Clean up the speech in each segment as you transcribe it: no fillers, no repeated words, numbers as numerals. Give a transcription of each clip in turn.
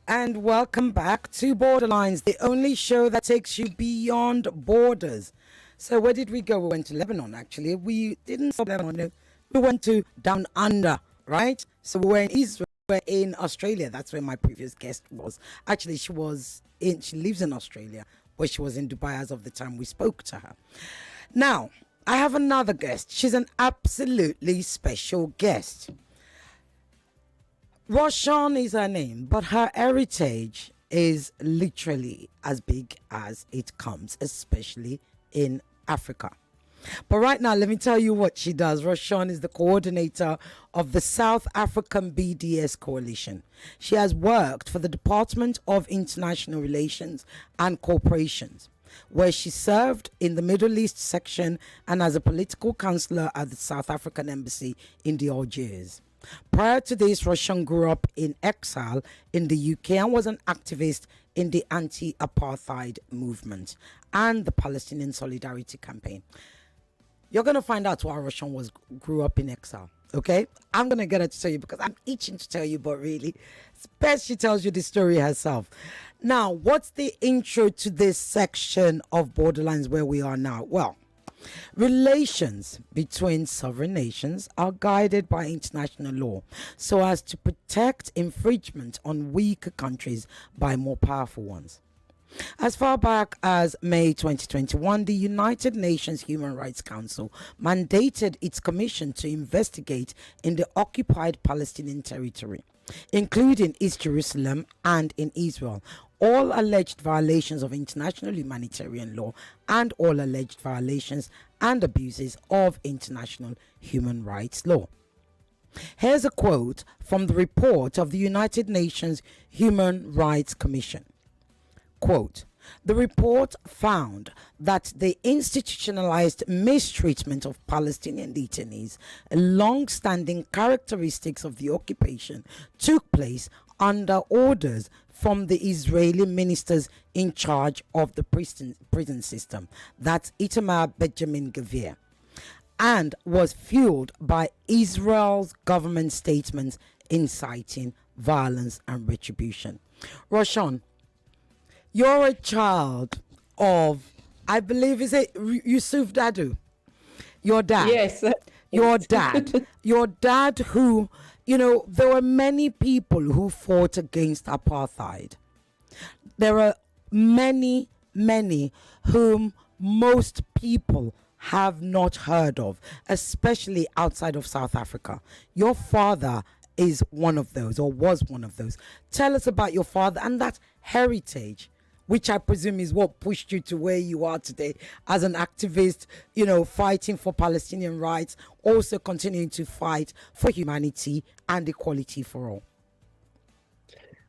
and welcome back to Borderlines, the only show that takes you beyond borders. So, where did we go? We went to Lebanon, actually. We didn't stop Lebanon, no. We went to Down Under, right? So, we were in Israel, we were in Australia. That's where my previous guest was. Actually, she lives in Australia, where she was in Dubai as of the time we spoke to her. Now, I have another guest. She's an absolutely special guest. Roshan is her name, but her heritage is literally as big as it comes, especially in Africa. But right now, let me tell you what she does. Roshan is the coordinator of the South African BDS Coalition. She has worked for the Department of International Relations and Corporations, where she served in the Middle East section and as a political counselor at the South African Embassy in the Algiers. Prior to this, Roshan grew up in exile in the UK and was an activist in the anti-apartheid movement and the Palestinian Solidarity Campaign. You're going to find out why Roshan grew up in exile, okay? I'm going to get her to tell you because I'm itching to tell you, but really, it's best she tells you the story herself. Now, what's the intro to this section of Borderlines where we are now? Well, relations between sovereign nations are guided by international law so as to protect infringement on weaker countries by more powerful ones. As far back as May 2021, the United Nations Human Rights Council mandated its commission to investigate in the occupied Palestinian territory, including East Jerusalem and in Israel, all alleged violations of international humanitarian law and all alleged violations and abuses of international human rights law. Here's a quote from the report of the United Nations Human Rights Commission. Quote, the report found that the institutionalized mistreatment of Palestinian detainees, long-standing characteristics of the occupation, took place under orders from the Israeli ministers in charge of the prison system, that's Itamar Ben-Gvir, and was fueled by Israel's government statements inciting violence and retribution. Roshan, you're a child of, I believe, is it Yusuf Dadoo? Your dad. Yes. Your dad. Your dad who, there were many people who fought against apartheid. There are many, many whom most people have not heard of, especially outside of South Africa. Your father is one of those, or was one of those. Tell us about your father and that heritage, which I presume is what pushed you to where you are today as an activist, fighting for Palestinian rights, also continuing to fight for humanity and equality for all.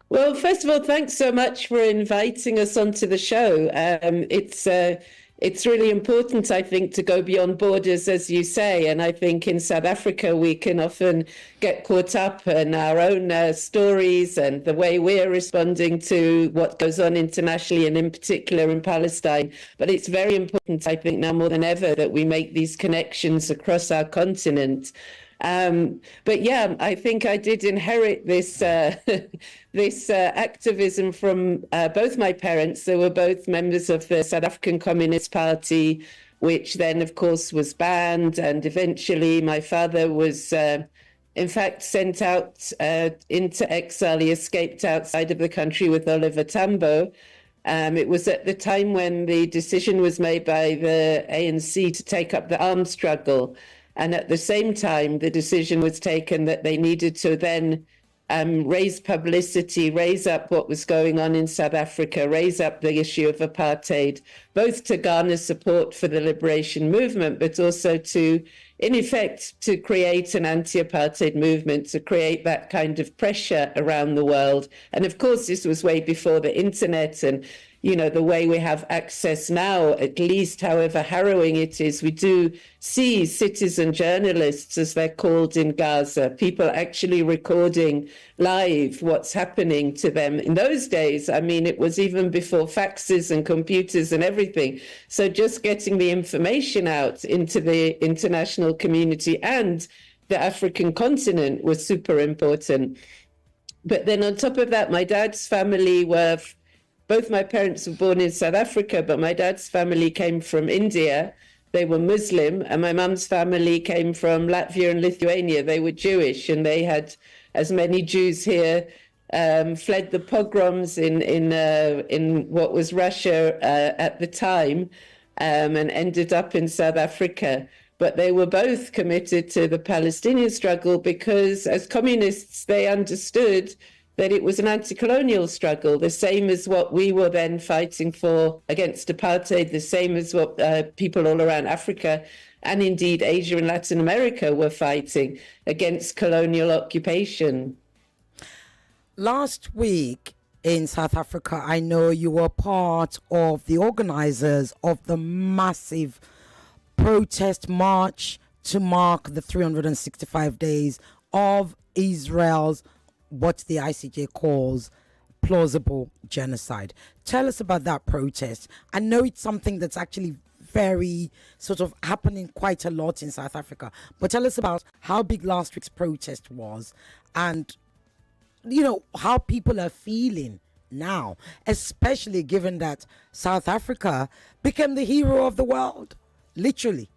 Well, first of all, thanks so much for inviting us onto the show. It's really important, I think, to go beyond borders, as you say. And I think in South Africa, we can often get caught up in our own stories and the way we're responding to what goes on internationally and in particular in Palestine. But it's very important, I think, now more than ever, that we make these connections across our continent. But yeah, I think I did inherit this this activism from both my parents. They were both members of the South African Communist Party, which then, of course, was banned. And eventually my father was, in fact, sent out into exile. He escaped outside of the country with Oliver Tambo. It was at the time when the decision was made by the ANC to take up the arms struggle. And at the same time, the decision was taken that they needed to then raise publicity, raise up what was going on in South Africa, raise up the issue of apartheid, both to garner support for the liberation movement, but also to, in effect, to create an anti-apartheid movement, to create that kind of pressure around the world. And of course, this was way before the internet and the way we have access now, at least, however harrowing it is, we do see citizen journalists, as they're called in Gaza, people actually recording live what's happening to them. In those days, I mean, it was even before faxes and computers and everything. So just getting the information out into the international community and the African continent was super important. But then on top of that, my dad's family were, both my parents were born in South Africa, but my dad's family came from India. They were Muslim, and my mum's family came from Latvia and Lithuania. They were Jewish, and they had, as many Jews here, fled the pogroms in what was Russia at the time, and ended up in South Africa. But they were both committed to the Palestinian struggle because, as communists, they understood that it was an anti-colonial struggle, the same as what we were then fighting for against apartheid, the same as what people all around Africa and indeed Asia and Latin America were fighting against colonial occupation. Last week in South Africa, I know you were part of the organizers of the massive protest march to mark the 365 days of Israel's, what the ICJ calls, plausible genocide. Tell us about that protest. I know it's something that's actually very sort of happening quite a lot in South Africa, but tell us about how big last week's protest was and, you know, how people are feeling now, especially given that South Africa became the hero of the world, literally.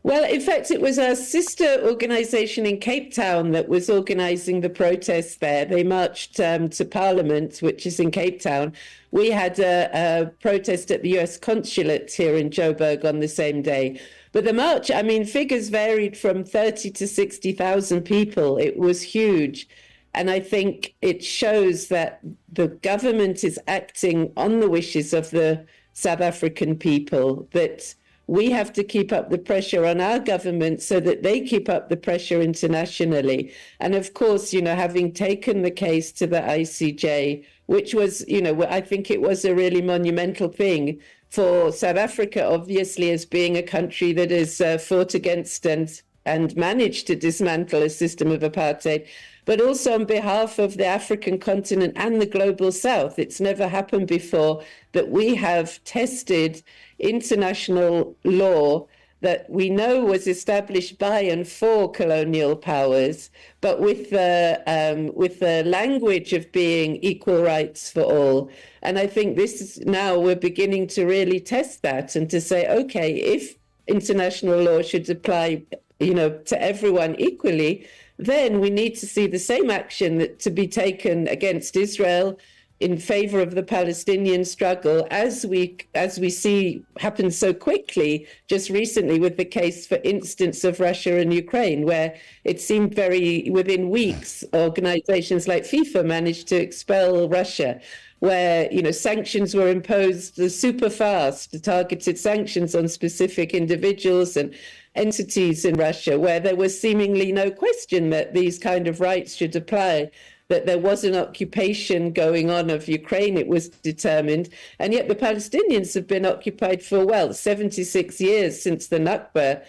Well, in fact, it was our sister organisation in Cape Town that was organising the protests there. They marched to Parliament, which is in Cape Town. We had a protest at the US consulate here in Joburg on the same day. But the march, I mean, figures varied from 30 to 60,000 people. It was huge. And I think it shows that the government is acting on the wishes of the South African people, that we have to keep up the pressure on our government so that they keep up the pressure internationally. And of course, you know, having taken the case to the ICJ, which was, you know, I think it was a really monumental thing for South Africa, obviously, as being a country that has fought against and managed to dismantle a system of apartheid, but also on behalf of the African continent and the global South. It's never happened before that we have tested international law that we know was established by and for colonial powers, but with the language of being equal rights for all. And I think this is now we're beginning to really test that and to say, okay, if international law should apply, you know, to everyone equally, then we need to see the same action that to be taken against Israel in favor of the Palestinian struggle, as we see happen so quickly just recently with the case, for instance, of Russia and Ukraine, where it seemed very within weeks, organizations like FIFA managed to expel Russia, where, you know, sanctions were imposed super fast, targeted sanctions on specific individuals and entities in Russia, where there was seemingly no question that these kind of rights should apply, that there was an occupation going on of Ukraine, it was determined. And yet the Palestinians have been occupied for, well, 76 years since the Nakba,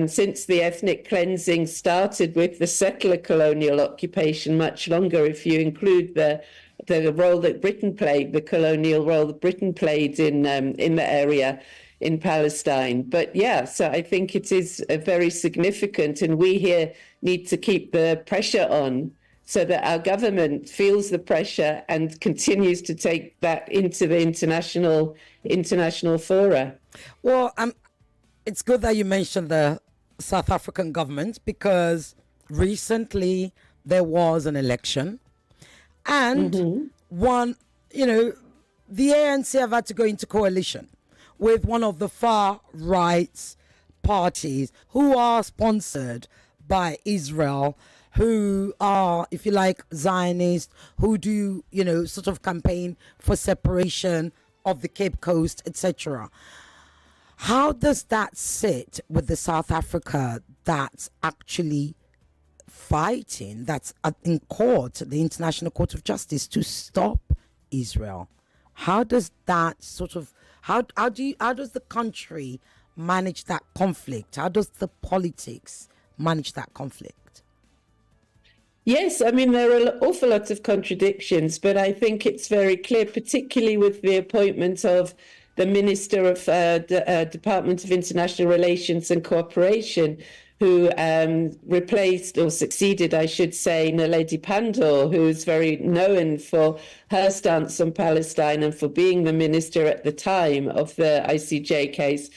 since the ethnic cleansing started with the settler colonial occupation, much longer if you include the role that Britain played, the colonial role that Britain played in the area in Palestine. But yeah, so I think it is very significant, and we here need to keep the pressure on so that our government feels the pressure and continues to take that into the international fora. Well, it's good that you mentioned the South African government, because recently there was an election, and one, you know, the ANC have had to go into coalition with one of the far right parties who are sponsored by Israel, who are, if you like, Zionists, who do, you know, sort of campaign for separation of the Cape Coast, etc. How does that sit with the South Africa that's actually fighting, that's in court, the International Court of Justice, to stop Israel? How does that sort of, how does the country manage that conflict? How does the politics manage that conflict? Yes, I mean, there are an awful lot of contradictions, but I think it's very clear, particularly with the appointment of the Minister of Department of International Relations and Cooperation, who replaced or succeeded, I should say, Naledi Pandor, who's very known for her stance on Palestine and for being the minister at the time of the ICJ case.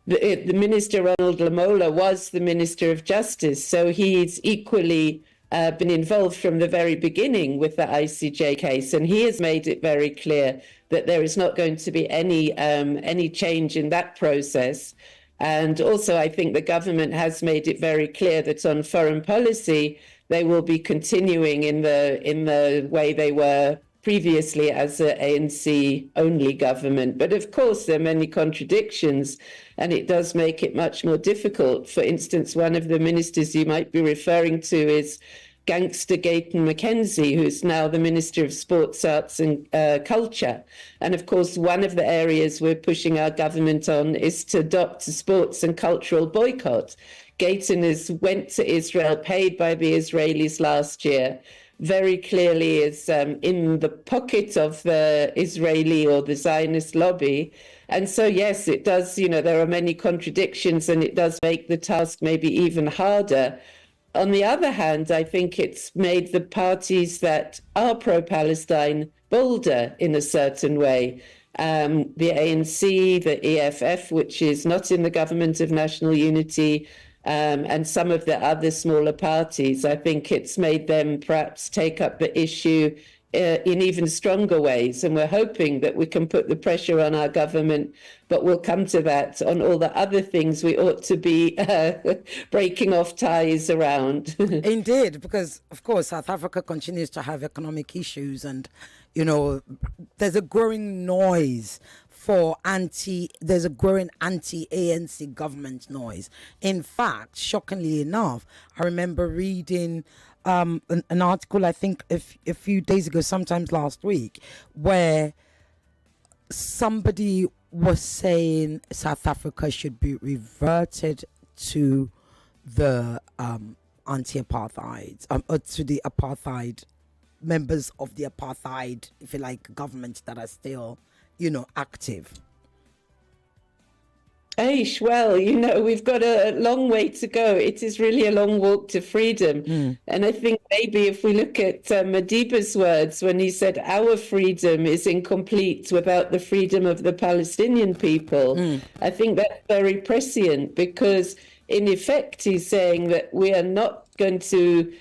The minister, Ronald Lamola, was the Minister of Justice, so he's equally been involved from the very beginning with the ICJ case, and he has made it very clear that there is not going to be any change in that process. And also, I think the government has made it very clear that on foreign policy, they will be continuing in the way they were previously as an ANC-only government. But of course, there are many contradictions, and it does make it much more difficult. For instance, one of the ministers you might be referring to is Gangster Gayton Mackenzie, who's now the Minister of Sports, Arts and Culture. And of course, one of the areas we're pushing our government on is to adopt a sports and cultural boycott. Gayton went to Israel, paid by the Israelis last year, very clearly is in the pocket of the Israeli or the Zionist lobby. And so, yes, it does, there are many contradictions, and it does make the task maybe even harder. On the other hand, I think it's made the parties that are pro-Palestine bolder in a certain way. The ANC, the EFF, which is not in the government of national unity, and some of the other smaller parties, I think it's made them perhaps take up the issue in even stronger ways. And we're hoping that we can put the pressure on our government, but we'll come to that on all the other things we ought to be breaking off ties around. Indeed, because, of course, South Africa continues to have economic issues, and, there's a growing noise there's a growing anti-ANC government noise. In fact, shockingly enough, I remember reading an article, I think a few days ago, sometimes last week, where somebody was saying South Africa should be reverted to the anti-apartheid, or to the apartheid members of the apartheid, if you like, government that are still, active. Aish, well, we've got a long way to go. It is really a long walk to freedom. And I think maybe if we look at Madiba's words when he said, our freedom is incomplete without the freedom of the Palestinian people, I think that's very prescient, because in effect, he's saying that we are not going to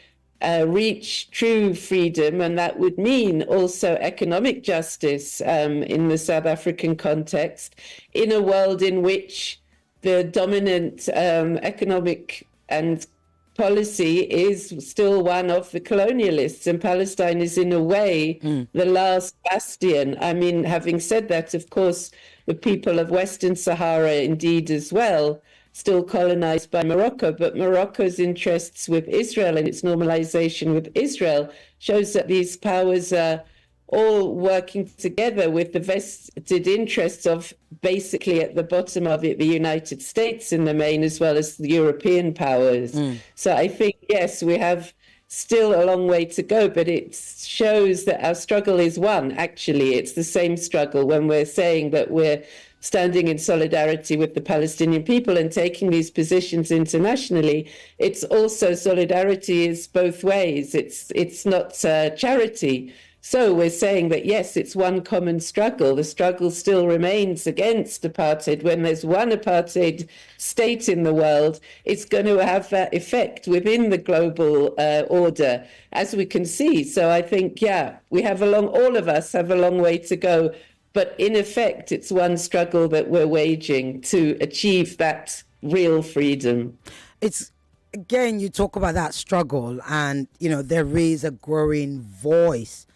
reach true freedom, and that would mean also economic justice in the South African context, in a world in which the dominant economic and policy is still one of the colonialists, and Palestine is in a way the last bastion. I mean, having said that, of course, the people of Western Sahara indeed as well, still colonized by Morocco, but Morocco's interests with Israel and its normalization with Israel shows that these powers are all working together with the vested interests of, basically at the bottom of it, the United States in the main, as well as the European powers. So I think, yes, we have still a long way to go, but it shows that our struggle is one. Actually, it's the same struggle when we're saying that we're standing in solidarity with the Palestinian people and taking these positions internationally. It's also, solidarity is both ways. It's not charity. So we're saying that, yes, it's one common struggle. The struggle still remains against apartheid. When there's one apartheid state in the world, it's going to have that effect within the global order, as we can see. So I think, yeah, all of us have a long way to go. But in effect, it's one struggle that we're waging to achieve that real freedom. It's, again, you talk about that struggle, and, there is a growing voice,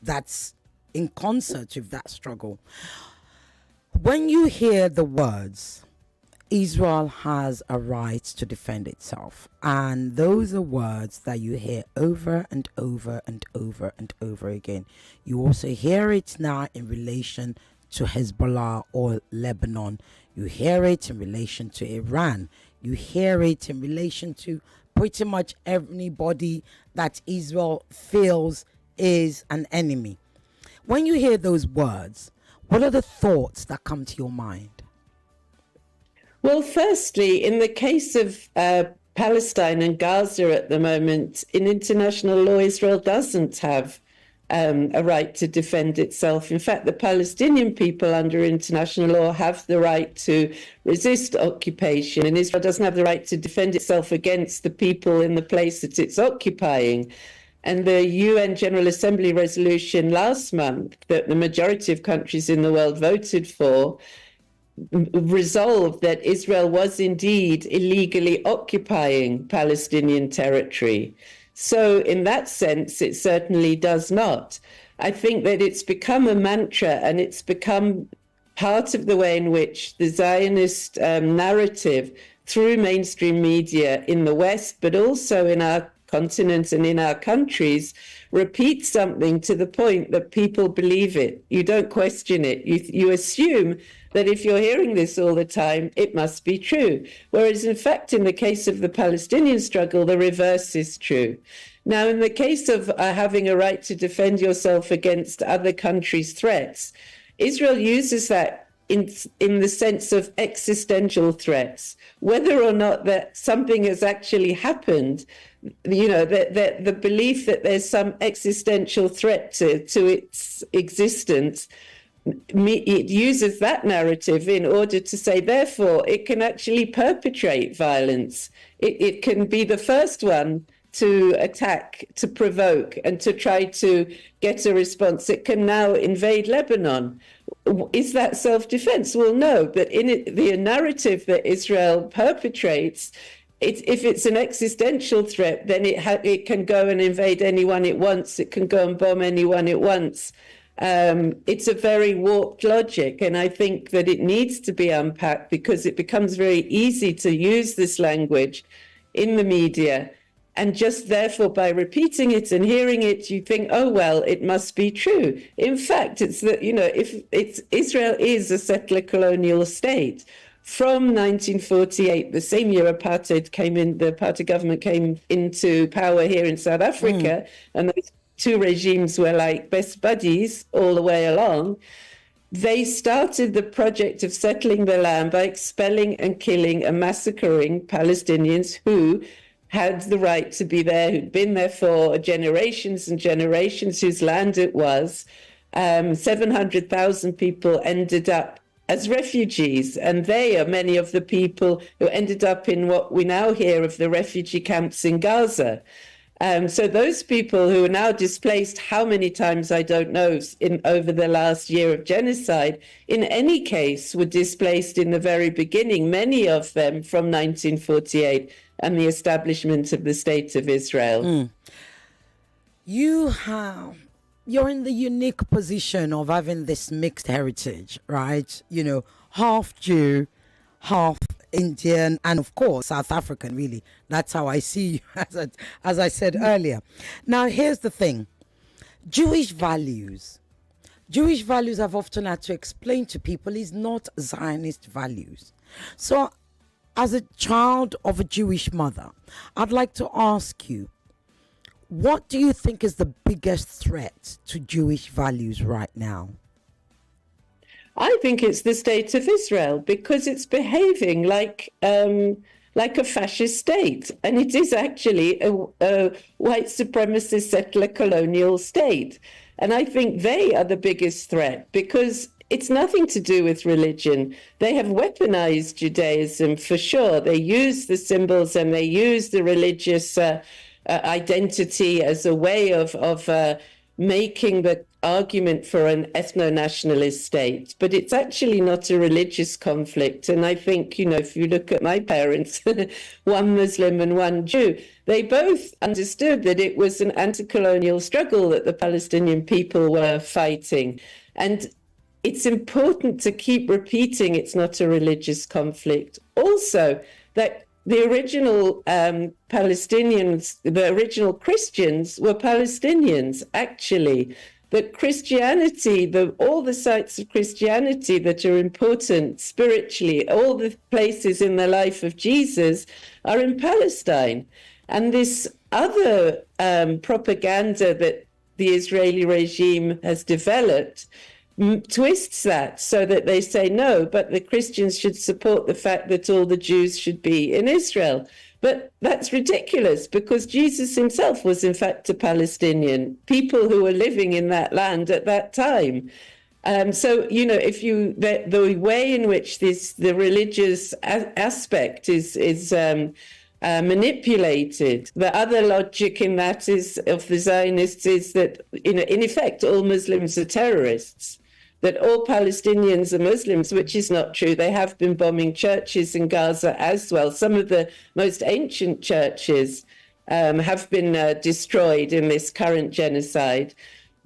that's in concert with that struggle. When you hear the words, Israel has a right to defend itself, and those are words that you hear over and over and over and over again. You also hear it now in relation to Hezbollah or Lebanon. You hear it in relation to Iran. You hear it in relation to pretty much anybody that Israel feels is an enemy. When you hear those words, what are the thoughts that come to your mind? Well, firstly, in the case of Palestine and Gaza at the moment, in international law, Israel doesn't have a right to defend itself. In fact, the Palestinian people under international law have the right to resist occupation, and Israel doesn't have the right to defend itself against the people in the place that it's occupying. And the UN General Assembly resolution last month that the majority of countries in the world voted for resolved that Israel was indeed illegally occupying Palestinian territory. So, in that sense, it certainly does not. I think that it's become a mantra and it's become part of the way in which the Zionist narrative through mainstream media in the West, but also in our continent and in our countries, repeats something to the point that people believe it. You don't question it. You assume that if you're hearing this all the time, it must be true. Whereas, in fact, in the case of the Palestinian struggle, the reverse is true. Now, in the case of having a right to defend yourself against other countries' threats, Israel uses that in the sense of existential threats. Whether or not that something has actually happened, the belief that there's some existential threat to its existence, it uses that narrative in order to say, therefore, it can actually perpetrate violence. It can be the first one to attack, to provoke, and to try to get a response. It can now invade Lebanon. Is that self-defense? Well, no, but the narrative that Israel perpetrates, if it's an existential threat, then it can go and invade anyone it wants. It can go and bomb anyone it wants. It's a very warped logic, and I think that it needs to be unpacked because it becomes very easy to use this language in the media. And just therefore, by repeating it and hearing it, you think, oh, well, it must be true. In fact, it's that, if Israel is a settler colonial state. From 1948, the same year the apartheid government came into power here in South Africa, and those two regimes were like best buddies all the way along. They started the project of settling the land by expelling and killing and massacring Palestinians who had the right to be there, who'd been there for generations and generations, whose land it was. 700,000 people ended up as refugees, and they are many of the people who ended up in what we now hear of the refugee camps in Gaza. So those people who are now displaced, how many times I don't know, over the last year of genocide, in any case were displaced in the very beginning, many of them from 1948 and the establishment of the State of Israel. You're in the unique position of having this mixed heritage, right? Half Jew, half Indian, and of course South African. Really, that's how I see you, as I said earlier. Now, here's the thing: Jewish values I've often had to explain to people is not Zionist values. So, as a child of a Jewish mother, I'd like to ask you, what do you think is the biggest threat to Jewish values right now? I think it's the state of Israel because it's behaving like a fascist state, and it is actually a white supremacist settler colonial state. And I think they are the biggest threat because it's nothing to do with religion. They have weaponized Judaism for sure. They use the symbols and they use the religious identity as a way of making the argument for an ethno-nationalist state. But it's actually not a religious conflict. And I think, if you look at my parents, one Muslim and one Jew, they both understood that it was an anti-colonial struggle that the Palestinian people were fighting. And it's important to keep repeating it's not a religious conflict. Also, that the original Palestinians, the original Christians were Palestinians, actually. That Christianity, all the sites of Christianity that are important spiritually, all the places in the life of Jesus are in Palestine. And this other propaganda that the Israeli regime has developed twists that so that they say, no, but the Christians should support the fact that all the Jews should be in Israel. But that's ridiculous, because Jesus himself was, in fact, a Palestinian, people who were living in that land at that time. So, you know, if you the way in which the religious aspect is manipulated, the other logic in that is of the Zionists is that, you know, in effect, all Muslims are terrorists, that all Palestinians are Muslims, which is not true. They have been bombing churches in Gaza as well. Some of the most ancient churches have been destroyed in this current genocide.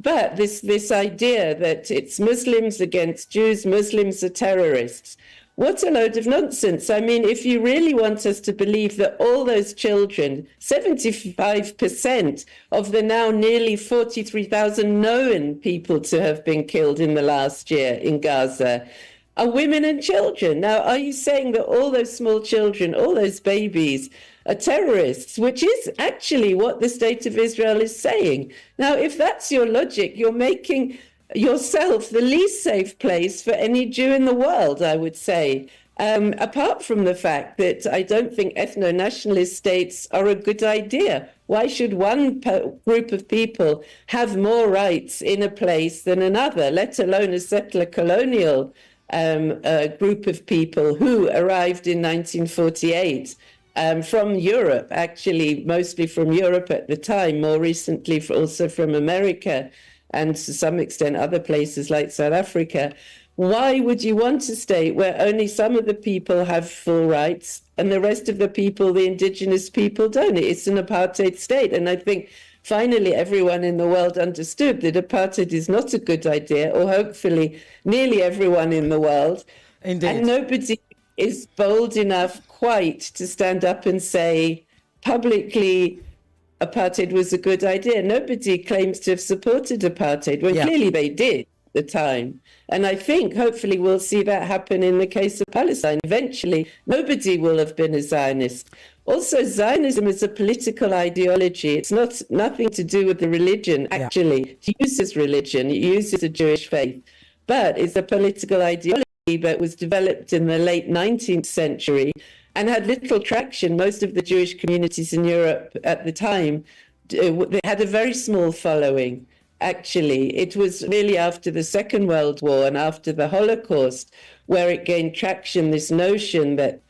But this idea that it's Muslims against Jews, Muslims are terrorists, what a load of nonsense. I mean, if you really want us to believe that all those children, 75% of the now nearly 43,000 known people to have been killed in the last year in Gaza, are women and children. Now, are you saying that all those small children, all those babies, are terrorists, which is actually what the state of Israel is saying? Now, if that's your logic, you're making yourself the least safe place for any Jew in the world, I would say. Apart from the fact that I don't think ethno-nationalist states are a good idea. Why should one group of people have more rights in a place than another, let alone a settler colonial group of people who arrived in 1948 from Europe, actually, mostly from Europe at the time, more recently also from America, and to some extent other places like South Africa. Why would you want a state where only some of the people have full rights and the rest of the people, the indigenous people, don't? It's an apartheid state. And I think finally everyone in the world understood that apartheid is not a good idea, or hopefully nearly everyone in the world. Indeed. And nobody is bold enough quite to stand up and say publicly apartheid was a good idea. Nobody claims to have supported apartheid, when clearly they did at the time. And I think hopefully we'll see that happen in the case of Palestine. Eventually, nobody will have been a Zionist. Also, Zionism is a political ideology. It's nothing to do with the religion, actually. It uses religion, it uses the Jewish faith, but it's a political ideology that was developed in the late 19th century and had little traction. Most of the Jewish communities in Europe at the time, they had a very small following, actually. It was really after the Second World War and after the Holocaust where it gained traction, this notion that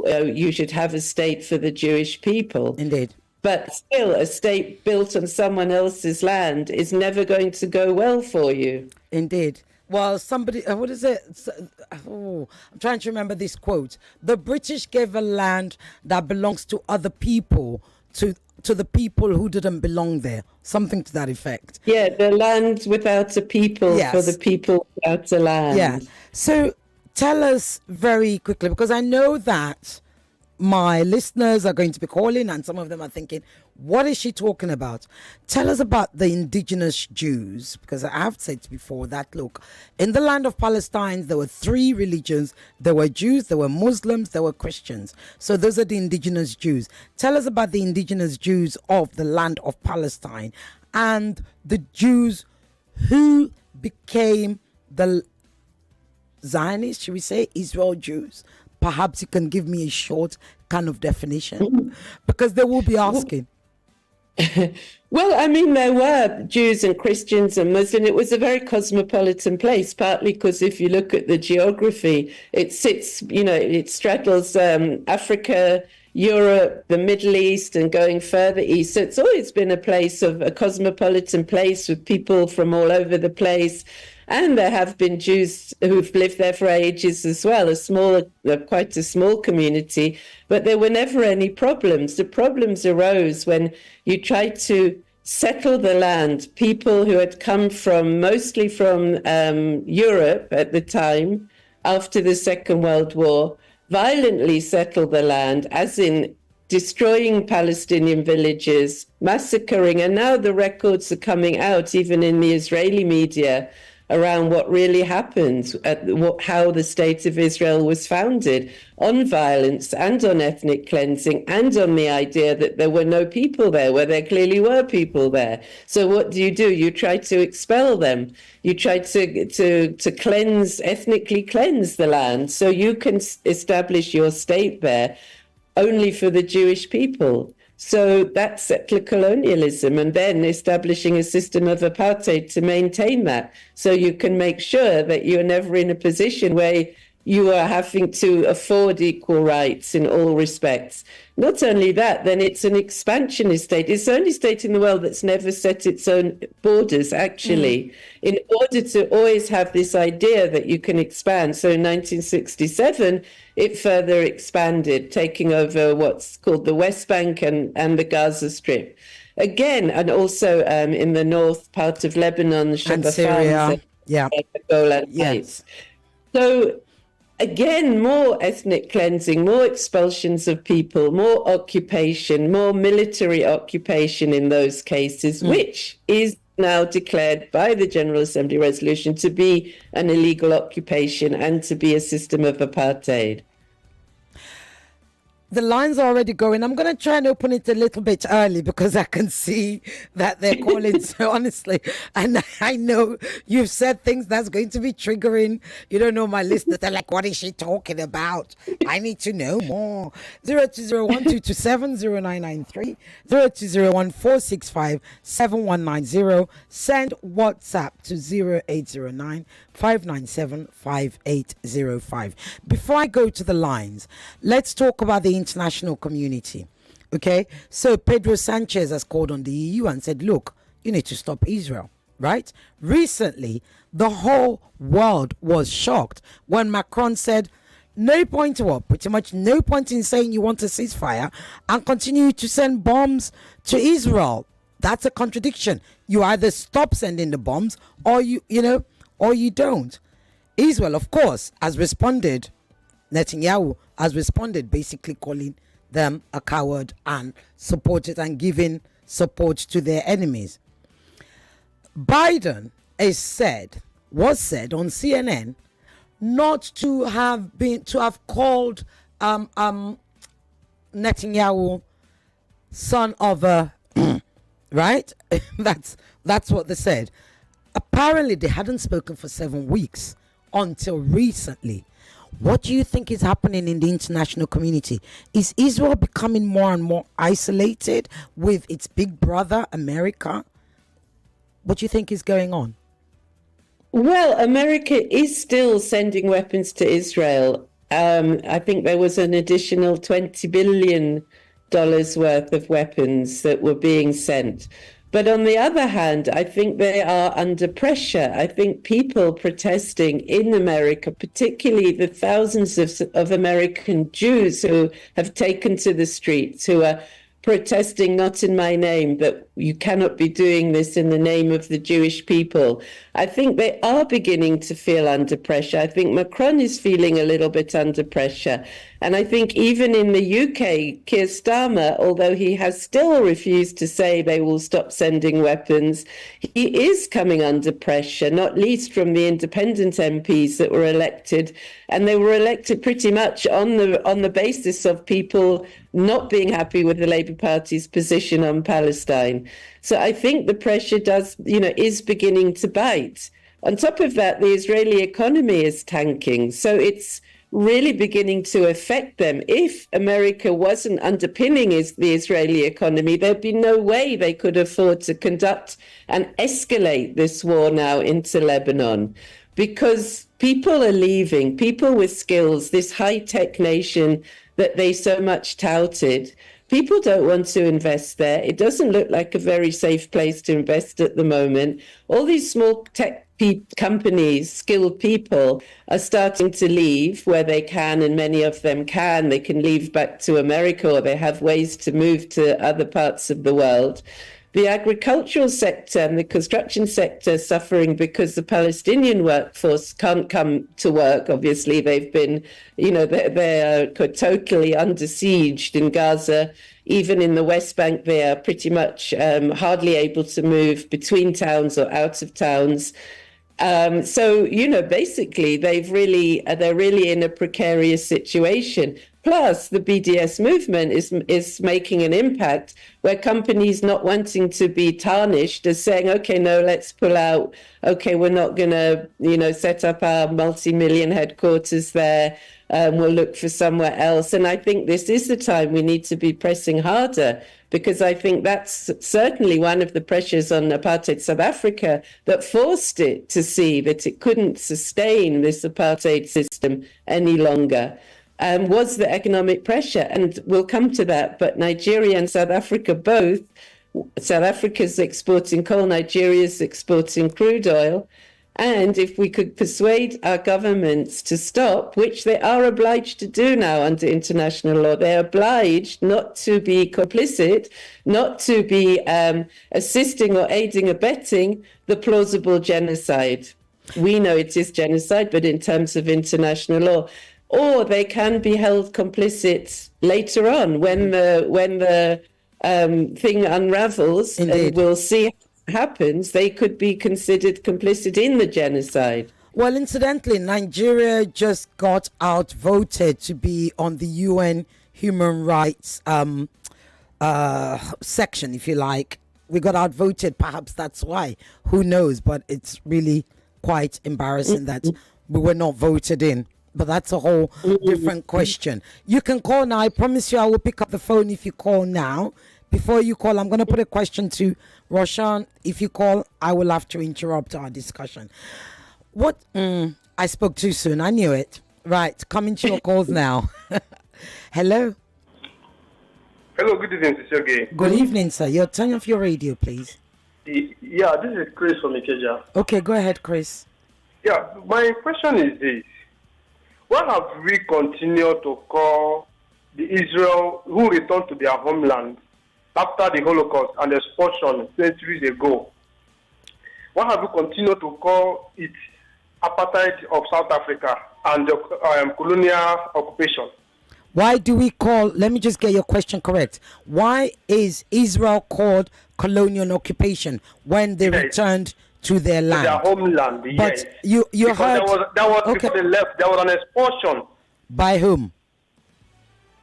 you should have a state for the Jewish people. Indeed. But still, a state built on someone else's land is never going to go well for you. Indeed. Well, somebody, what is it? Oh, I'm trying to remember this quote. The British gave a land that belongs to other people to the people who didn't belong there. Something to that effect. Yeah, the land without a people for the people without a land. Yeah. So tell us very quickly, because I know that my listeners are going to be calling and some of them are thinking, what is she talking about? Tell us about the indigenous Jews, because I have said before that, look, in the land of Palestine, there were three religions. There were Jews, there were Muslims, there were Christians. So those are the indigenous Jews. Tell us about the indigenous Jews of the land of Palestine and the Jews who became the Zionists, should we say, Israel Jews. Perhaps you can give me a short kind of definition, because they will be asking. Well, I mean, there were Jews and Christians and Muslims. It was a very cosmopolitan place, partly because if you look at the geography, it sits, you know, it straddles Africa, Europe, the Middle East, and going further east. So it's always been a cosmopolitan place with people from all over the place. And there have been Jews who've lived there for ages as well, quite a small community, but there were never any problems. The problems arose when you tried to settle the land. People who had come mostly from Europe at the time, after the Second World War, violently settled the land, as in destroying Palestinian villages, massacring, and now the records are coming out, even in the Israeli media, around what really happened, how the state of Israel was founded, on violence and on ethnic cleansing and on the idea that there were no people there where there clearly were people there. So what do? You try to expel them. You try to cleanse, ethnically cleanse the land so you can establish your state there only for the Jewish people. So that's settler colonialism, and then establishing a system of apartheid to maintain that. So you can make sure that you're never in a position where you are having to afford equal rights in all respects. Not only that, then it's an expansionist state. It's the only state in the world that's never set its own borders, actually, in order to always have this idea that you can expand. So in 1967, it further expanded, taking over what's called the West Bank and the Gaza Strip. Again, and also in the north part of Lebanon, and Syria, the Golan Heights. So again, more ethnic cleansing, more expulsions of people, more occupation, more military occupation in those cases, which is now declared by the General Assembly resolution to be an illegal occupation and to be a system of apartheid. The lines are already going. I'm going to try and open it a little bit early because I can see that they're calling. So honestly, and I know you've said things that's going to be triggering. You don't know my listeners. They're like, what is she talking about? I need to know more. 0201-227-0993, 0201-465-7190. Send WhatsApp to 0809-597-5805. Before I go to the lines, let's talk about the international community. Okay, so Pedro Sanchez has called on the EU and said, look, you need to stop Israel, right? Recently, the whole world was shocked when Macron said, no point, well, pretty much no point in saying you want a ceasefire and continue to send bombs to Israel. That's a contradiction. You either stop sending the bombs or you don't. Israel, of course, has responded. Netanyahu has responded, basically calling them a coward and supported and giving support to their enemies. Biden was said on CNN not to have called Netanyahu son of a right. That's what they said. Apparently, they hadn't spoken for 7 weeks until recently. What do you think is happening in the international community? Is Israel becoming more and more isolated with its big brother, America? What do you think is going on? Well, America is still sending weapons to Israel. I think there was an additional $20 billion worth of weapons that were being sent. But on the other hand, I think they are under pressure. I think people protesting in America, particularly the thousands of American Jews who have taken to the streets, who are protesting not in my name, but you cannot be doing this in the name of the Jewish people. I think they are beginning to feel under pressure. I think Macron is feeling a little bit under pressure. And I think even in the UK, Keir Starmer, although he has still refused to say they will stop sending weapons, he is coming under pressure, not least from the independent MPs that were elected. And they were elected pretty much on the basis of people not being happy with the Labour Party's position on Palestine. So I think the pressure is beginning to bite. On top of that, the Israeli economy is tanking. So it's really beginning to affect them. If America wasn't underpinning the Israeli economy, there'd be no way they could afford to conduct and escalate this war now into Lebanon, because people are leaving, people with skills, this high-tech nation that they so much touted. People don't want to invest there. It doesn't look like a very safe place to invest at the moment. All these small tech companies, skilled people, are starting to leave where they can, and many of them can. They can leave back to America, or they have ways to move to other parts of the world. The agricultural sector and the construction sector suffering because the Palestinian workforce can't come to work. Obviously, they've been, they're totally under siege in Gaza. Even in the West Bank, they are pretty much hardly able to move between towns or out of towns. So, basically, they're really in a precarious situation. Plus, the BDS movement is making an impact where companies not wanting to be tarnished are saying, okay, no, let's pull out. Okay, we're not going to, set up our multi-million headquarters there. We'll look for somewhere else. And I think this is the time we need to be pressing harder, because I think that's certainly one of the pressures on apartheid South Africa that forced it to see that it couldn't sustain this apartheid system any longer. Was the economic pressure, and we'll come to that. But Nigeria and South Africa both, South Africa's exporting coal, Nigeria's exporting crude oil. And if we could persuade our governments to stop, which they are obliged to do now under international law, they're obliged not to be complicit, not to be assisting or aiding, abetting the plausible genocide. We know it is genocide, but in terms of international law. Or they can be held complicit later on when the thing unravels. Indeed. And we'll see happens, they could be considered complicit in the genocide. Well, incidentally, Nigeria just got outvoted to be on the UN human rights section, if you like. We got outvoted, perhaps that's why. Who knows? But it's really quite embarrassing that we were not voted in. But that's a whole different question. You can call now. I promise you I will pick up the phone if you call now. Before you call, I'm going to put a question to Roshan. If you call, I will have to interrupt our discussion. What? I spoke too soon. I knew it. Right. Coming to your calls now. Hello. Hello, good evening, Sister Gay. Good evening, sir. Your turn off your radio, please. Yeah, this is Chris from Ikeja. Okay, go ahead, Chris. Yeah, my question is this. Why have we continued to call the Israel who returned to their homeland after the Holocaust and expulsion centuries ago? Why have we continued to call it apartheid of South Africa and colonial occupation? Why do we call, let me just get your question correct. Why is Israel called colonial occupation when they returned to their land? To their homeland, but yes. you heard... That was okay. Before they left, there was an expulsion. By whom?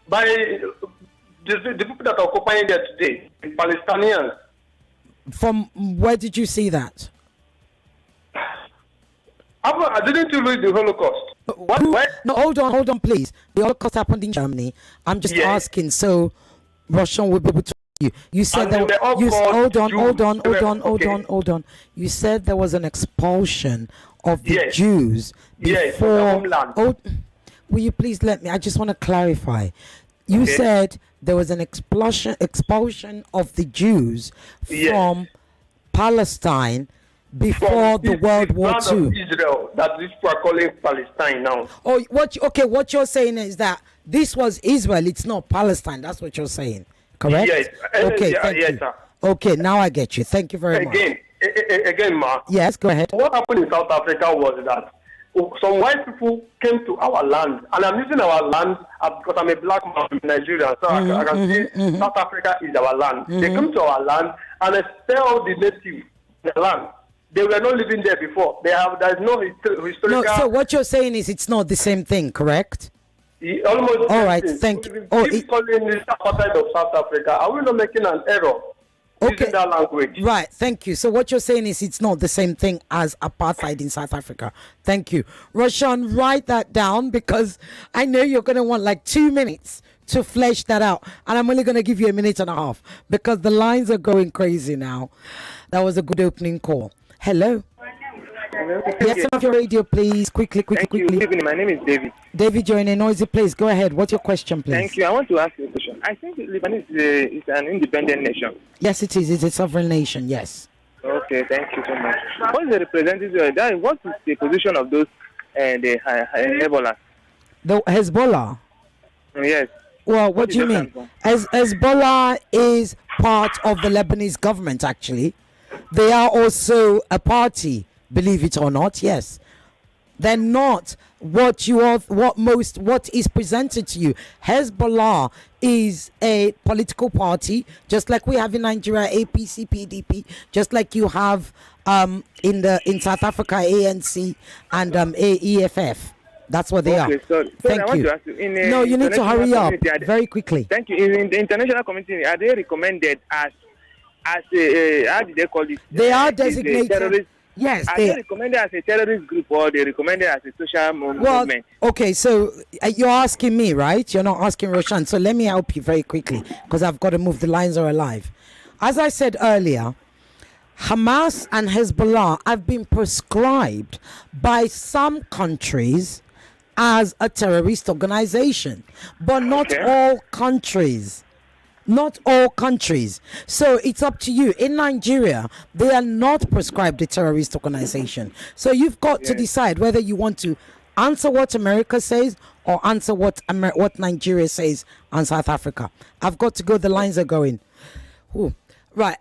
By the people that are occupying there today, the Palestinians. From where did you see that? I didn't read the Holocaust. What? No, hold on, please. The Holocaust happened in Germany. I'm just asking, so Russian will be able to. You said that. Hold on. You said there was an expulsion of the Jews before. Will you please let me? I just want to clarify. You said there was an expulsion of the Jews from Palestine before the World War II. Israel, that these people are calling Palestine now. Oh, what you're saying is that this was Israel. It's not Palestine. That's what you're saying. Correct? Yes. Okay, thank you. Sir. Okay, now I get you. Thank you very much. Again, Ma. Yes, go ahead. What happened in South Africa was that some white people came to our land, and I'm using our land because I'm a black man in Nigeria, so I can say South Africa is our land. They came to our land and expelled the native in the land. They were not living there before. There's no historical... No, so what you're saying is it's not the same thing, correct? Almost. All right, thank you. Keep calling this apartheid of South Africa. Are we not making an error using that language? Right, thank you. So what you're saying is it's not the same thing as apartheid in South Africa. Thank you. Roshan, write that down because I know you're going to want like 2 minutes to flesh that out. And I'm only going to give you 1.5 minutes because the lines are going crazy now. That was a good opening call. Hello? Yes, turn off your radio, please. Quickly. Good evening. My name is David. David, you're in a noisy place. Go ahead. What's your question, please? Thank you. I want to ask you a question. I think Lebanon is an independent nation. Yes, it is. It's a sovereign nation, yes. Okay, thank you so much. What is the representative? What is the position of those the Hezbollah? The Hezbollah? Yes. Well, what do you mean? Hezbollah is part of the Lebanese government, actually. They are also a party, believe it or not, yes. They're not what what is presented to you. Hezbollah is a political party, just like we have in Nigeria, APC, PDP, just like you have in South Africa, ANC and AEFF. That's what they are. Sorry, Thank I want you. to ask you. No, you need to hurry up very quickly. Thank you. In the international community, are they recommended as a how do they call it? They are designated. Terrorist. Yes, Are they recommended as a terrorist group or they recommended as a social movement? Okay, so you're asking me, right? You're not asking Roshan. So let me help you very quickly because I've got to move. The lines are alive. As I said earlier, Hamas and Hezbollah have been prescribed by some countries as a terrorist organization, but not all countries. Not all countries. So it's up to you. In Nigeria, they are not prescribed a terrorist organization. So you've got to decide whether you want to answer what America says or answer what Nigeria says and South Africa. I've got to go. The lines are going. Ooh. Right.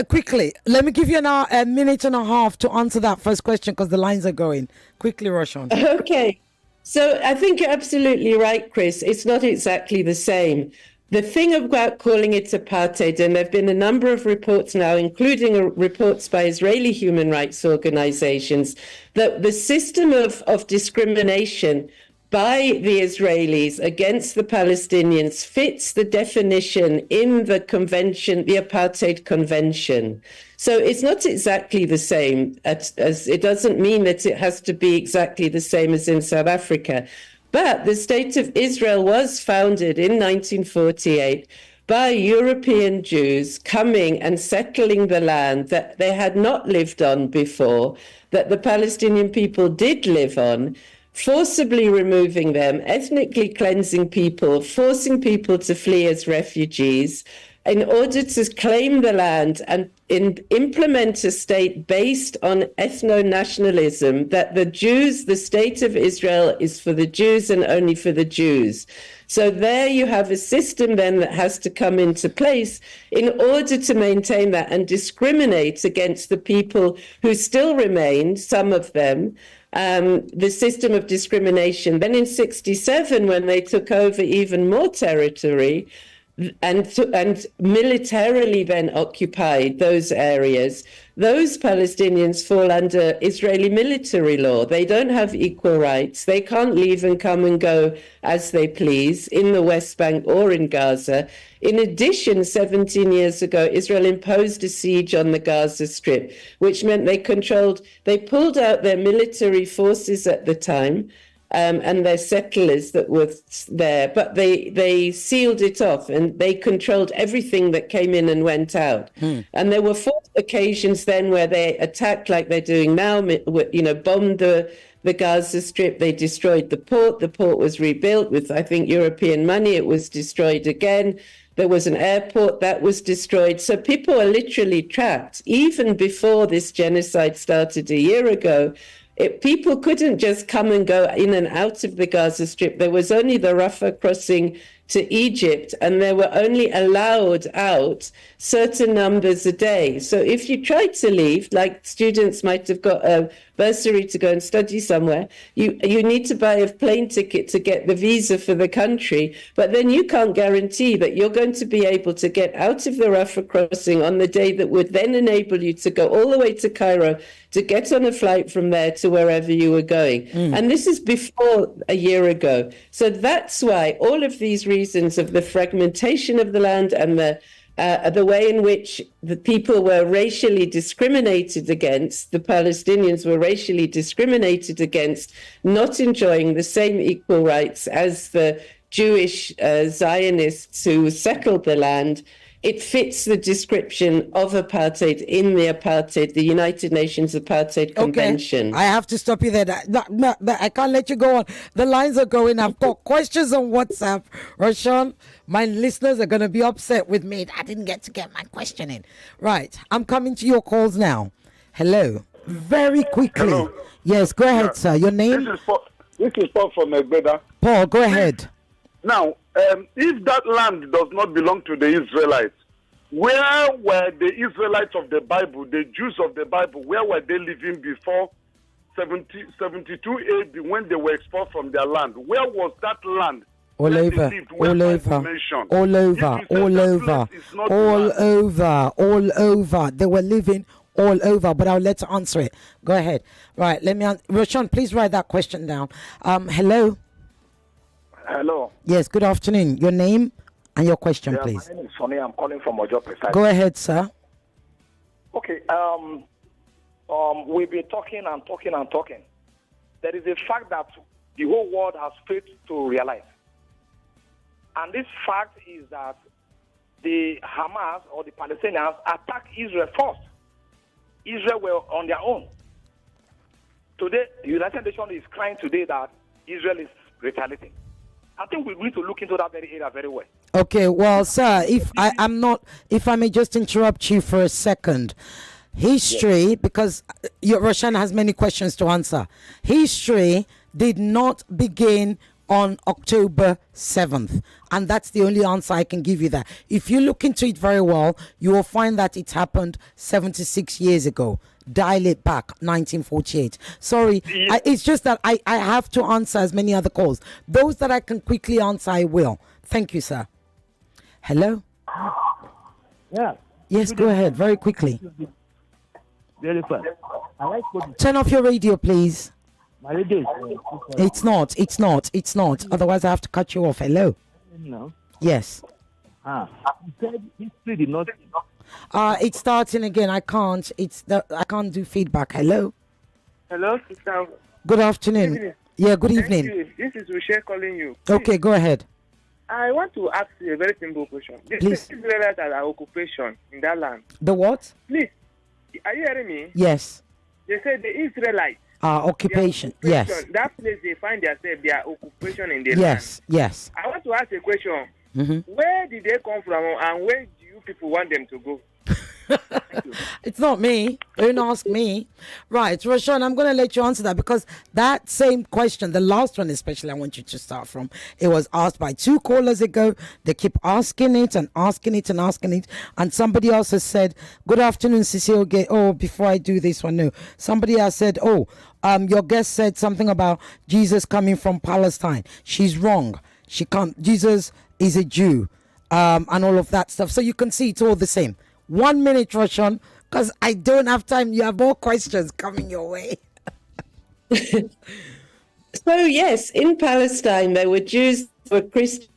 Quickly, let me give you a minute and a half to answer that first question because the lines are going. Quickly, Roshan. Okay. So I think you're absolutely right, Chris. It's not exactly the same. The thing about calling it apartheid, and there have been a number of reports now, including reports by Israeli human rights organizations, that the system of discrimination by the Israelis against the Palestinians fits the definition in the convention, the Apartheid Convention. So it's not exactly the same, as it doesn't mean that it has to be exactly the same as in South Africa. But the State of Israel was founded in 1948 by European Jews coming and settling the land that they had not lived on before, that the Palestinian people did live on, forcibly removing them, ethnically cleansing people, forcing people to flee as refugees, in order to claim the land and implement a state based on ethno-nationalism, that the Jews, the state of Israel is for the Jews and only for the Jews. So there you have a system then that has to come into place in order to maintain that and discriminate against the people who still remain, some of them, the system of discrimination. Then in 1967, when they took over even more territory, and militarily then occupied those areas, those Palestinians fall under Israeli military law. They don't have equal rights. They can't leave and come and go as they please in the West Bank or in Gaza. In addition, 17 years ago, Israel imposed a siege on the Gaza Strip, which meant they pulled out their military forces at the time, and their settlers that were there, but they sealed it off and they controlled everything that came in and went out. And there were 4 occasions then where they attacked like they're doing now, bombed the Gaza Strip. They destroyed the port. The port was rebuilt with, I think, European money. It was destroyed again. There was an airport that was destroyed. So people are literally trapped. Even before this genocide started a year ago, people couldn't just come and go in and out of the Gaza Strip. There was only the Rafah crossing to Egypt, and they were only allowed out certain numbers a day. So if you tried to leave, like students might have got a bursary to go and study somewhere, you need to buy a plane ticket to get the visa for the country, but then you can't guarantee that you're going to be able to get out of the Rafah crossing on the day that would then enable you to go all the way to Cairo to get on a flight from there to wherever you were going. And this is before a year ago. So that's why all of these reasons of the fragmentation of the land and the way in which the people were racially discriminated against, the Palestinians were racially discriminated against, not enjoying the same equal rights as the Jewish Zionists who settled the land. It fits the description of apartheid in the United Nations Apartheid Convention. I have to stop you there. I can't let you go on. The lines are going. I've got questions on WhatsApp. Roshan, my listeners are going to be upset with me. I didn't get my question in. Right. I'm coming to your calls now. Hello. Very quickly. Hello. Yes, go ahead, sir. Your name? This is Paul from Egbeda. Paul, go ahead. Now, if that land does not belong to the Israelites, where were the Israelites of the Bible, the Jews of the Bible, where were they living before 72 AD when they were expelled from their land. Where was that land? All where over, they lived, where all Bible over, mentioned? all over, If you say all that over, place is not all land, over, all over. They were living all over, but I'll let you answer it. Go ahead. Right, let me, Roshan, please write that question down. Hello? Hello. Yes, good afternoon. Your name and your question, Yeah, please. my name is Sonny. I'm calling from Ojo Precise. Go ahead, sir. Okay. We've been talking and talking and talking. There is a fact that the whole world has failed to realize. And this fact is that the Hamas or the Palestinians attacked Israel first. Israel were on their own. Today, the United Nations is crying today that Israel is retaliating. I think we need to look into that very area very well. Okay, well, sir, if I may just interrupt you for a second. History, because Roshan has many questions to answer. History did not begin on October 7th. And that's the only answer I can give you that. If you look into it very well, you will find that it happened 76 years ago. Dial it back, 1948. Sorry, it's just that I have to answer as many other calls. Those that I can quickly answer, I will. Thank you, sir. Hello? Yeah. Yes, go ahead, very quickly. Very fast. I like what Turn off your radio, please. my radio is. It's not. Otherwise, I have to cut you off. Hello? No. Yes. You said history did not. It's starting again. I can't. I can't do feedback. Hello? Hello, sister. Good afternoon. Good evening. Yeah, good Thank evening. you. This is Roshan calling you. Okay, go ahead. I want to ask you a very simple question. The Please. Israelites are occupation in that land. The what? Please, are you hearing me? Yes. They said the Israelites. Occupation. their Yes. occupation, that place they find themselves, their occupation in the Yes. land. Yes. I want to ask a question. Mm-hmm. Where did they come from and where do you people want them to go? It's not me. Don't ask me. Right, Roshan, I'm going to let you answer that because that same question, the last one especially, I want you to start from. It was asked by 2 callers ago. They keep asking it and asking it and asking it. And somebody else has said, good afternoon, Cecile. Oh, before I do this one, no. Somebody else said, your guest said something about Jesus coming from Palestine. She's wrong. She can't. Jesus is a Jew and all of that stuff. So you can see it's all the same. 1 minute, Roshan, because I don't have time. You have more questions coming your way. So, yes, in Palestine, there were Jews, there were Christians.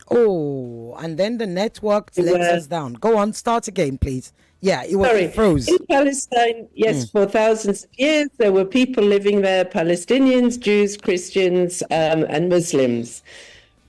Oh, and then the network lets us down. Go on, start again, please. Yeah, it froze. In Palestine, yes, for thousands of years, there were people living there, Palestinians, Jews, Christians, and Muslims.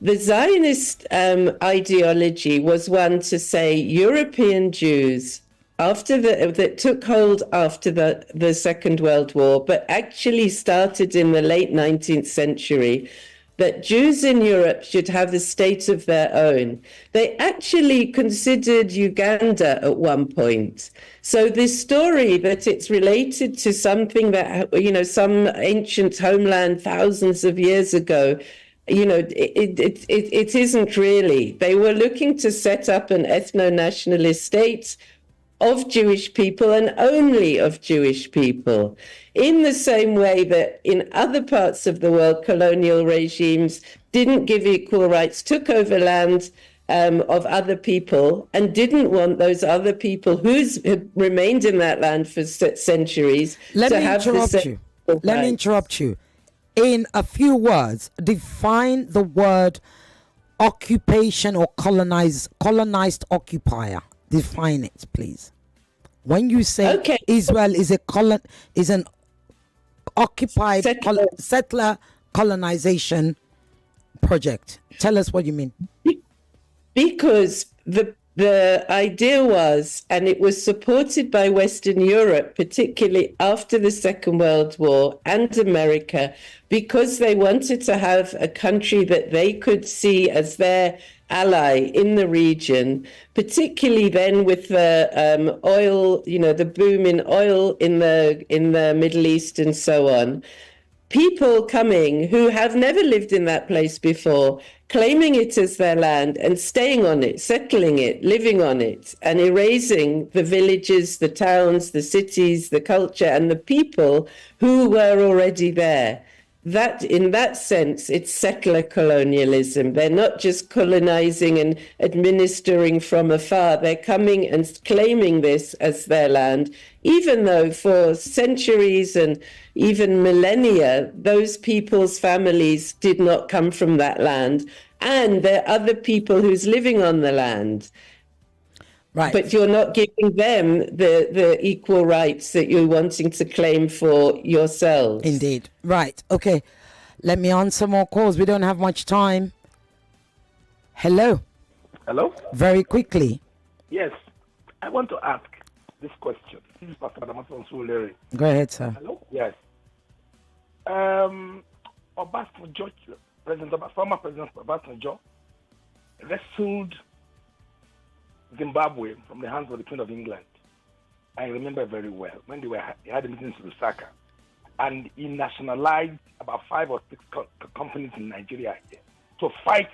The Zionist ideology was one to say European Jews that took hold after the Second World War, but actually started in the late 19th century, that Jews in Europe should have a state of their own. They actually considered Uganda at one point. So this story that it's related to something that, some ancient homeland thousands of years ago, it isn't really. They were looking to set up an ethno-nationalist state of Jewish people and only of Jewish people, in the same way that in other parts of the world, colonial regimes didn't give equal rights, took over land of other people and didn't want those other people who remained in that land for centuries to have the same rights. Let me interrupt you. In a few words, define the word occupation or colonized occupier. Define it, please. When you say Israel is an occupied settler colonization project, tell us what you mean. Because the idea was, and it was supported by Western Europe, particularly after the Second World War, and America, because they wanted to have a country that they could see as their ally in the region, particularly then with the oil, the boom in oil in the Middle East and so on. people coming who have never lived in that place before, claiming it as their land and staying on it, settling it, living on it, and erasing the villages, the towns, the cities, the culture, and the people who were already there. That, in that sense, it's settler colonialism. They're not just colonizing and administering from afar. They're coming and claiming this as their land, even though for centuries and even millennia, those people's families did not come from that land. And there are other people who's living on the land. Right. But you're not giving them the equal rights that you're wanting to claim for yourselves. Indeed. Right. Okay. Let me answer more calls. We don't have much time. Hello. Hello? Very quickly. Yes. I want to ask this question. This is Pastor Adamason Suleri. Go ahead, sir. Hello? Yes. Obasanjo, former President Obasanjo wrestled Zimbabwe from the hands of the Queen of England. I remember very well when they had a meeting in Lusaka, and he nationalized about 5 or 6 companies in Nigeria to fight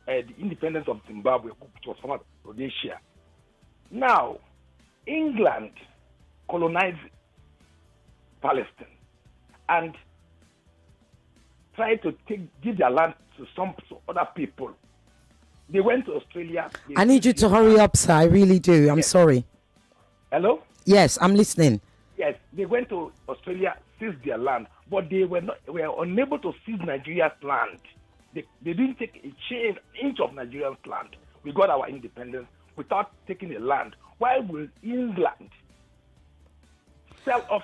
the independence of Zimbabwe, which was former Rhodesia. Now, England colonized Palestine and tried to give their land to some other people. They went to Australia. I need you to hurry up, sir. I really do. I'm sorry. Hello? Yes, I'm listening. Yes, they went to Australia, seized their land, but they were unable to seize Nigeria's land. They didn't take a inch of Nigeria's land. We got our independence without taking the land. Why will England sell off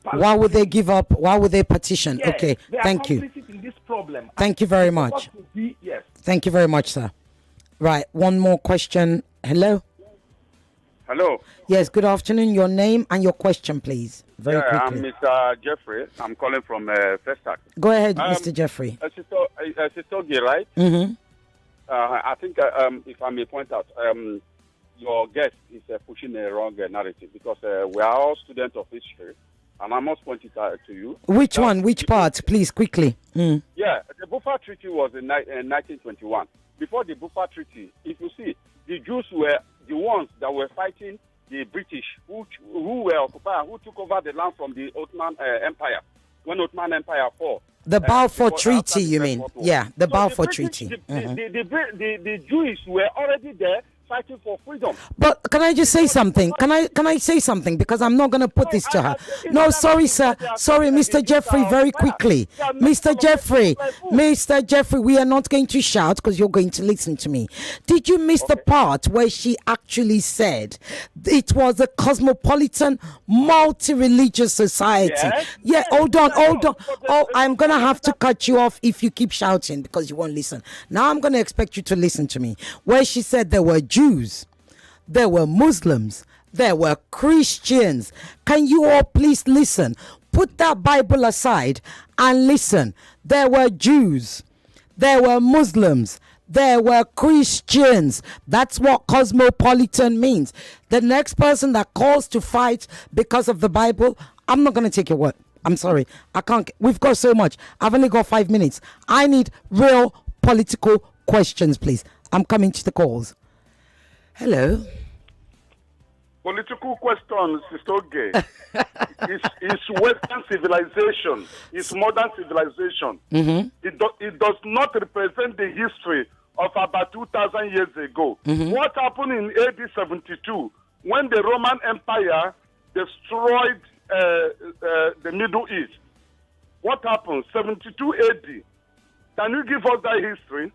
Palestine? Why would they give up? Why would they petition? Yes, Okay, they are thank you. complicit in this problem. Thank you very much. Yes. Thank you very much, sir. Right, one more question. Hello? Hello. Yes, good afternoon. Your name and your question, please. Very I'm quickly. Mr. Jeffrey. I'm calling from Festac. Go ahead, Mr. Jeffrey. Sistogi, right? Mm-hmm. I think if I may point out, your guest is pushing a wrong narrative because we are all students of history, and I must point it out to you. Which one? Which part? Please, quickly. Mm. Yeah, the Buffer Treaty was in 1921. Before the Buffer Treaty, if you see, the Jews were the ones that were fighting the British, who were occupied, who took over the land from the Ottoman Empire when Ottoman Empire fell. The Balfour Treaty, you mean? Yeah, the Balfour Treaty. The Jews were already there fighting for freedom. But can I just say something? Can I say something? Because I'm not going to put this to her. No, sorry, sir. Sorry, Mr. Jeffrey, very quickly. Mr. Jeffrey, we are not going to shout because you're going to listen to me. Did you miss the part where she actually said it was a cosmopolitan, multi-religious society? Yes. Yeah, hold on. Oh, I'm going to have to cut you off if you keep shouting because you won't listen. Now I'm going to expect you to listen to me. Where she said there were Jews, there were Muslims, there were Christians. Can you all please listen? Put that Bible aside and listen. There were Jews, there were Muslims, there were Christians. That's what cosmopolitan means. The next person that calls to fight because of the Bible, I'm not going to take your word. I'm sorry. I can't. We've got so much. I've only got 5 minutes. I need real political questions, please. I'm coming to the calls. Hello. Political questions is okay. It's Western civilization. It's modern civilization. Mm-hmm. It does not represent the history of about 2,000 years ago. Mm-hmm. What happened in AD 72 when the Roman Empire destroyed the Middle East? What happened? 72 AD. Can you give us that history?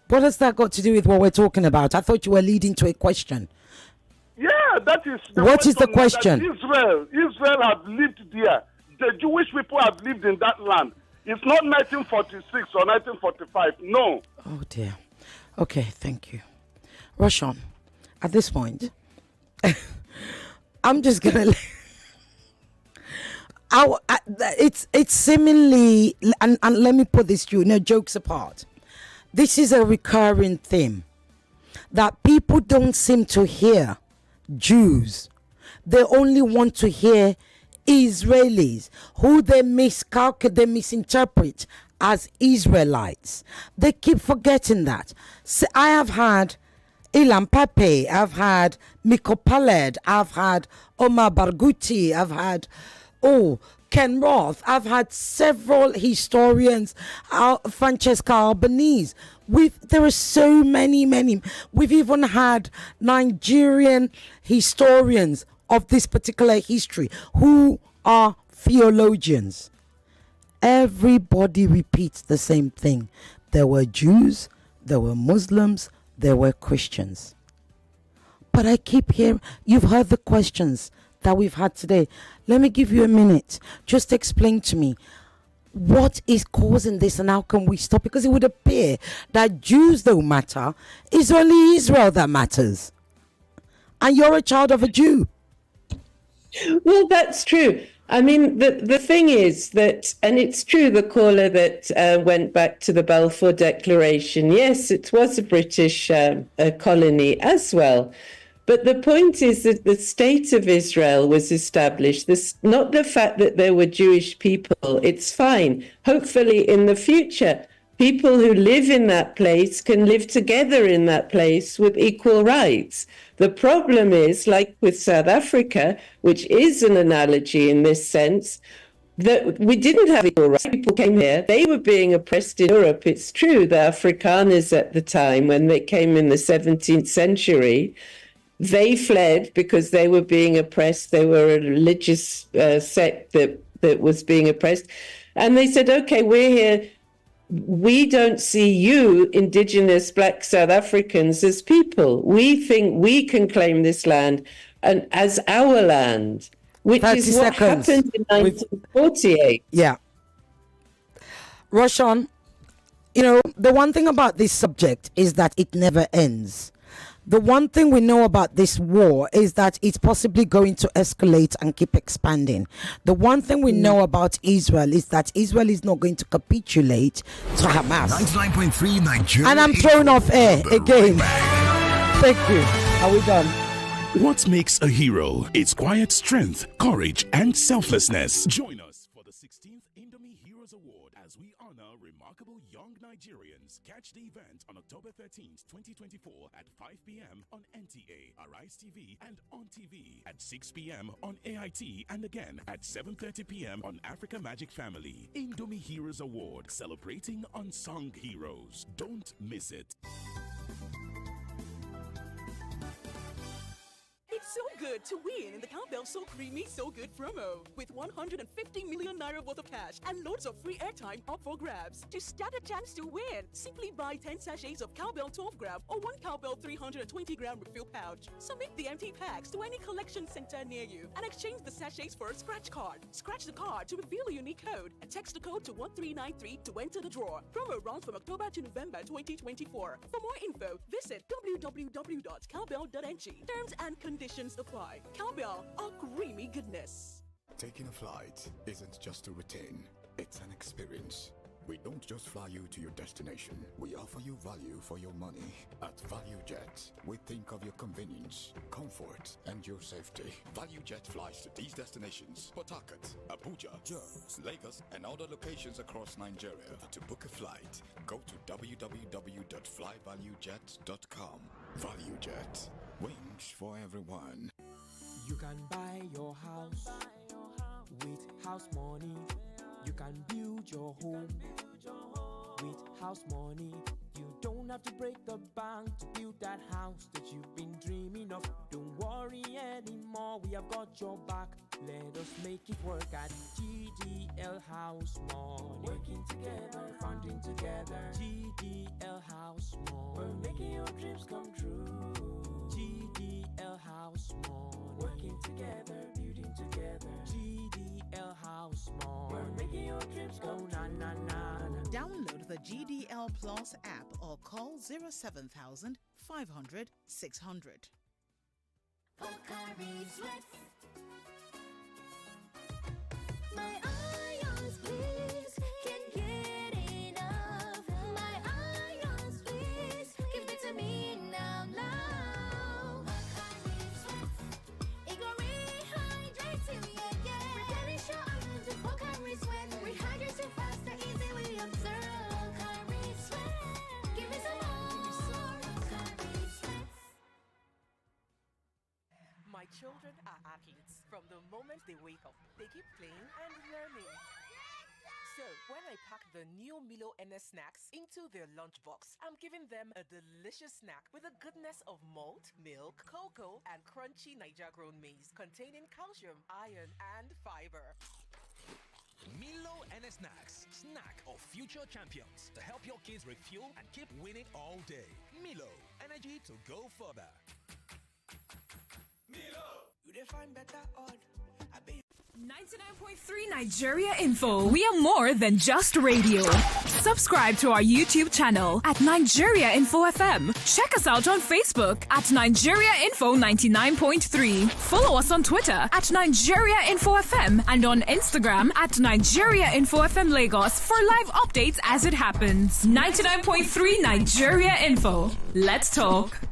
What has that got to do with what we're talking about? I thought you were leading to a question. Yeah, that is the What is the question. question? Israel have lived there. The Jewish people have lived in that land. It's not 1946 or 1945. No. Oh dear. Okay, thank you, Roshan. At this point, I'm just gonna. It's seemingly, and let me put this to you. No, jokes apart. This is a recurring theme that people don't seem to hear Jews. They only want to hear Israelis, who they misinterpret as Israelites. They keep forgetting that. So I have had Ilan Pape, I've had Miko Paled, I've had Omar Barghouti, I've had Ken Roth, I've had several historians, Francesca Albanese. There are so many. We've even had Nigerian historians of this particular history who are theologians. Everybody repeats the same thing. There were Jews, there were Muslims, there were Christians. But I keep hearing, you've heard the questions that we've had today. Let me give you a minute. Just explain to me, what is causing this and how can we stop? Because it would appear that Jews don't matter. It's only Israel that matters. And you're a child of a Jew. Well, that's true. I mean, the thing is that, and it's true, the caller that went back to the Balfour Declaration, yes, it was a British colony as well. But the point is that the state of Israel was established. Not the fact that there were Jewish people, it's fine. Hopefully in the future, people who live in that place can live together in that place with equal rights. The problem is, like with South Africa, which is an analogy in this sense, that we didn't have equal rights. People came here, they were being oppressed in Europe. It's true, the Afrikaners at the time, when they came in the 17th century, they fled because they were being oppressed. They were a religious sect that was being oppressed. And they said, okay, we're here. We don't see you, indigenous Black South Africans, as people. We think we can claim this land and as our land, which is what happened in 1948. Yeah. Roshan, the one thing about this subject is that it never ends. The one thing we know about this war is that it's possibly going to escalate and keep expanding. The one thing we know about Israel is that Israel is not going to capitulate to Hamas. 99.3 Nigeria. And I'm thrown off air again. Thank you. Are we done? What makes a hero? It's quiet strength, courage, and selflessness. Join us for the 16th Indomie Heroes Award as we honor remarkable young Nigerians. Catch the event on October 13th, 2024 at 5 p.m. on NTA, Arise TV, and on TV at 6 p.m. on AIT, and again at 7:30 p.m. on Africa Magic Family. Indomie Heroes Award, celebrating unsung heroes. Don't miss it. It's so good to win in the Cowbell So Creamy So Good promo with 150 million naira worth of cash and loads of free airtime up for grabs. To stand a chance to win, simply buy 10 sachets of Cowbell 12 gram or 1 Cowbell 320 gram refill pouch. Submit the empty packs to any collection center near you and exchange the sachets for a scratch card. Scratch the card to reveal a unique code and text the code to 1393 to enter the draw. Promo runs from October to November 2024. For more info, visit www.cowbell.ng. Terms and conditions apply. Cowbell, a creamy goodness. Taking a flight isn't just a routine, it's an experience. We don't just fly you to your destination, we offer you value for your money. At ValueJet, we think of your convenience, comfort, and your safety. ValueJet flies to these destinations: Port Harcourt, Abuja, Jos, Lagos, and other locations across Nigeria. To book a flight, go to www.flyvaluejet.com. ValueJet, wings for everyone. You can buy your house with house money. You can build your home with house money. You don't have to break the bank to build that house that you've been dreaming of. Don't worry anymore, we have got your back. Let us make it work at GDL House Money. Working together, funding together. GDL House Money. We're making your dreams come true. GDL House Money. Working together, building together. GDL House Money. We're making your dreams come true. Na na na. Download the GDL Plus app or call 07000 500 600. My ions, please, can't get enough. My ions, please, give it to me now, now. It go rehydrate you, yeah, yeah. athletes. From the moment they wake up, they keep playing and learning. So, when I pack the new Milo NS snacks into their lunchbox, I'm giving them a delicious snack with the goodness of malt, milk, cocoa, and crunchy Niger-grown maize containing calcium, iron, and fiber. Milo NS Snacks, snack of future champions to help your kids refuel and keep winning all day. Milo, energy to go further. Milo! You define better odd. 99.3 Nigeria Info. We are more than just radio. Subscribe to our YouTube channel at Nigeria Info FM. Check us out on Facebook at Nigeria Info 99.3. Follow us on Twitter at Nigeria Info FM and on Instagram at Nigeria Info FM Lagos for live updates as it happens. 99.3 Nigeria Info. Let's talk.